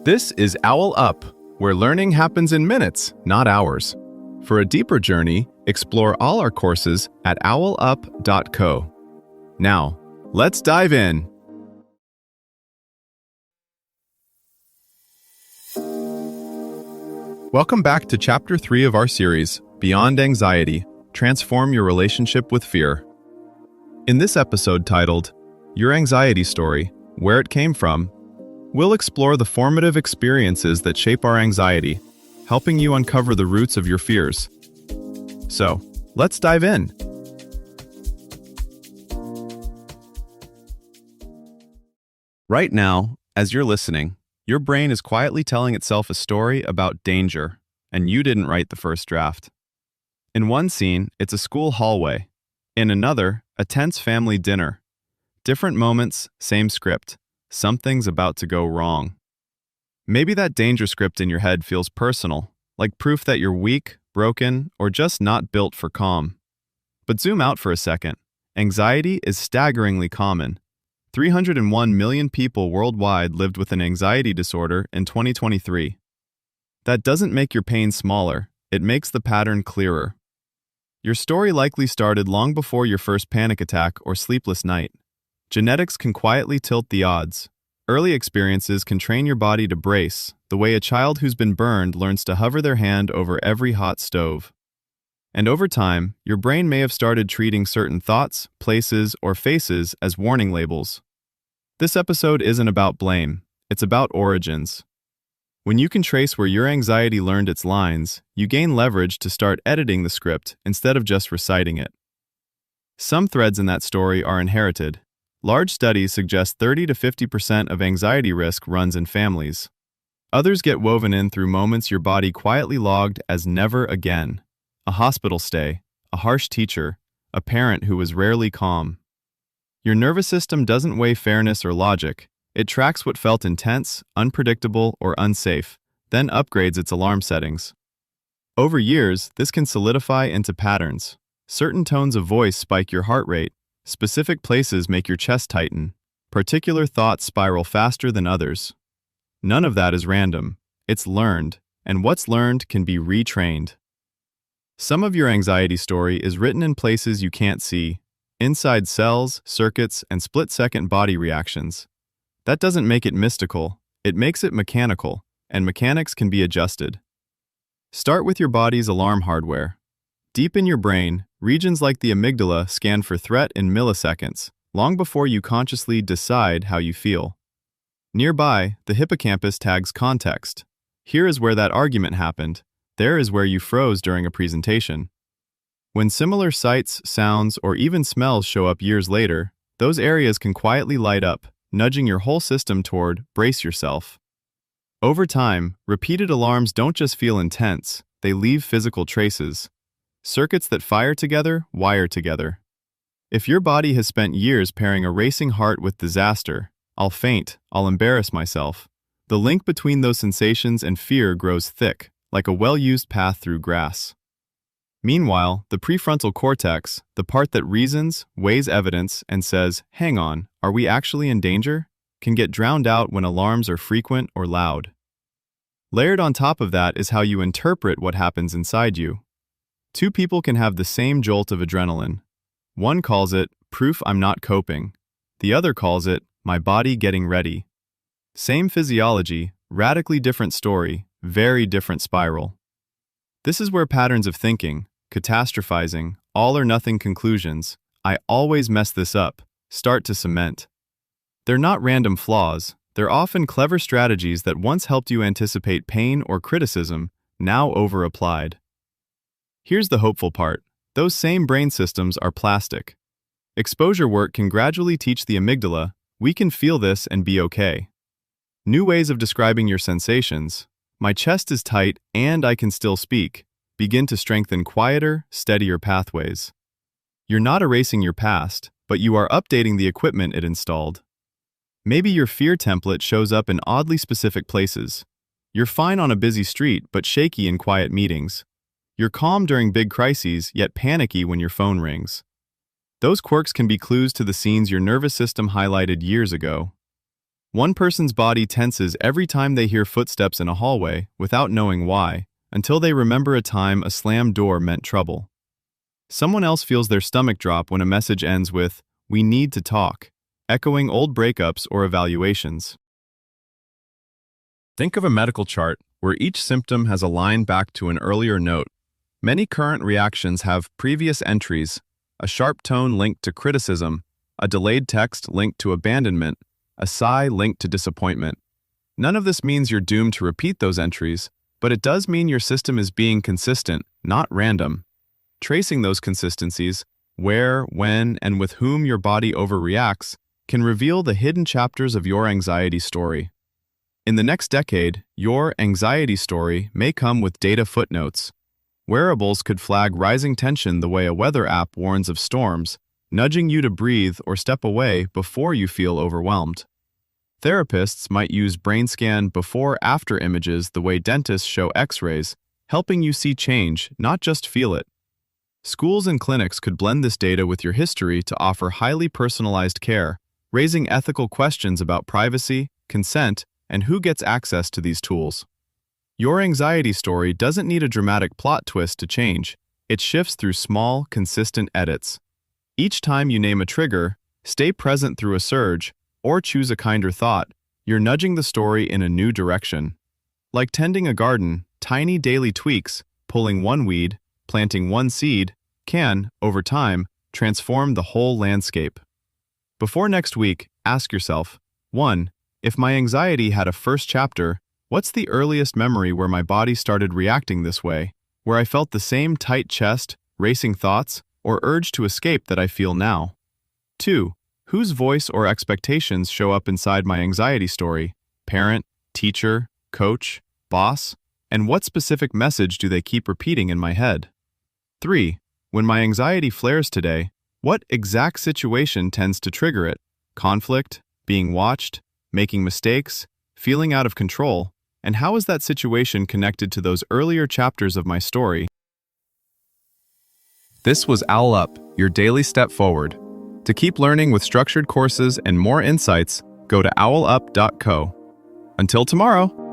This is OwlUp, where learning happens in minutes, not hours. For a deeper journey, explore all our courses at owlup.co. Now, let's dive in. Welcome back to Chapter 3 of our series, Beyond Anxiety, Transform Your Relationship with Fear. In this episode titled, Your Anxiety Story, Where It Came From, we'll explore the formative experiences that shape our anxiety, helping you uncover the roots of your fears. So, let's dive in. Right now, as you're listening, your brain is quietly telling itself a story about danger, and you didn't write the first draft. In one scene, it's a school hallway. In another, a tense family dinner. Different moments, same script. Something's about to go wrong. Maybe that danger script in your head feels personal, like proof that you're weak, broken, or just not built for calm. But zoom out for a second. Anxiety is staggeringly common. 301 million people worldwide lived with an anxiety disorder in 2023. That doesn't make your pain smaller, it makes the pattern clearer. Your story likely started long before your first panic attack or sleepless night. Genetics can quietly tilt the odds. Early experiences can train your body to brace, the way a child who's been burned learns to hover their hand over every hot stove. And over time, your brain may have started treating certain thoughts, places, or faces as warning labels. This episode isn't about blame, it's about origins. When you can trace where your anxiety learned its lines, you gain leverage to start editing the script instead of just reciting it. Some threads in that story are inherited. Large studies suggest 30 to 50% of anxiety risk runs in families. Others get woven in through moments your body quietly logged as never again. A hospital stay, a harsh teacher, a parent who was rarely calm. Your nervous system doesn't weigh fairness or logic. It tracks what felt intense, unpredictable, or unsafe, then upgrades its alarm settings. Over years, this can solidify into patterns. Certain tones of voice spike your heart rate. Specific places make your chest tighten. Particular thoughts spiral faster than others. None of that is random. It's learned, and what's learned can be retrained. Some of your anxiety story is written in places you can't see. Inside cells, circuits, and split-second body reactions. That doesn't make it mystical, it makes it mechanical, and mechanics can be adjusted. Start with your body's alarm hardware. Deep in your brain, regions like the amygdala scan for threat in milliseconds, long before you consciously decide how you feel. Nearby, the hippocampus tags context. Here is where that argument happened. There is where you froze during a presentation. When similar sights, sounds, or even smells show up years later, those areas can quietly light up, nudging your whole system toward brace yourself. Over time, repeated alarms don't just feel intense, they leave physical traces. Circuits that fire together, wire together. If your body has spent years pairing a racing heart with disaster, I'll faint, I'll embarrass myself, the link between those sensations and fear grows thick, like a well-used path through grass. Meanwhile, the prefrontal cortex, the part that reasons, weighs evidence, and says, hang on, are we actually in danger? Can get drowned out when alarms are frequent or loud. Layered on top of that is how you interpret what happens inside you. Two people can have the same jolt of adrenaline. One calls it, proof I'm not coping. The other calls it, my body getting ready. Same physiology, radically different story, very different spiral. This is where patterns of thinking, catastrophizing, all-or-nothing conclusions, I always mess this up, start to cement. They're not random flaws, they're often clever strategies that once helped you anticipate pain or criticism, now over-applied. Here's the hopeful part. Those same brain systems are plastic. Exposure work can gradually teach the amygdala, we can feel this and be okay. New ways of describing your sensations, my chest is tight and I can still speak, begin to strengthen quieter, steadier pathways. You're not erasing your past, but you are updating the equipment it installed. Maybe your fear template shows up in oddly specific places. You're fine on a busy street, but shaky in quiet meetings. You're calm during big crises, yet panicky when your phone rings. Those quirks can be clues to the scenes your nervous system highlighted years ago. One person's body tenses every time they hear footsteps in a hallway without knowing why, until they remember a time a slammed door meant trouble. Someone else feels their stomach drop when a message ends with, "We need to talk," echoing old breakups or evaluations. Think of a medical chart where each symptom has a line back to an earlier note. Many current reactions have previous entries, a sharp tone linked to criticism, a delayed text linked to abandonment, a sigh linked to disappointment. None of this means you're doomed to repeat those entries, but it does mean your system is being consistent, not random. Tracing those consistencies, where, when, and with whom your body overreacts, can reveal the hidden chapters of your anxiety story. In the next decade, your anxiety story may come with data footnotes. Wearables could flag rising tension the way a weather app warns of storms, nudging you to breathe or step away before you feel overwhelmed. Therapists might use brain scan before-after images the way dentists show X-rays, helping you see change, not just feel it. Schools and clinics could blend this data with your history to offer highly personalized care, raising ethical questions about privacy, consent, and who gets access to these tools. Your anxiety story doesn't need a dramatic plot twist to change. It shifts through small, consistent edits. Each time you name a trigger, stay present through a surge, or choose a kinder thought, you're nudging the story in a new direction. Like tending a garden, tiny daily tweaks, pulling one weed, planting one seed, can, over time, transform the whole landscape. Before next week, ask yourself, 1. If my anxiety had a first chapter, what's the earliest memory where my body started reacting this way, where I felt the same tight chest, racing thoughts, or urge to escape that I feel now? 2. Whose voice or expectations show up inside my anxiety story? Parent, teacher, coach, boss? And what specific message do they keep repeating in my head? 3. When my anxiety flares today, what exact situation tends to trigger it? Conflict, being watched, making mistakes, feeling out of control, and how is that situation connected to those earlier chapters of my story? This was OwlUp, your daily step forward. To keep learning with structured courses and more insights, go to owlup.co. Until tomorrow!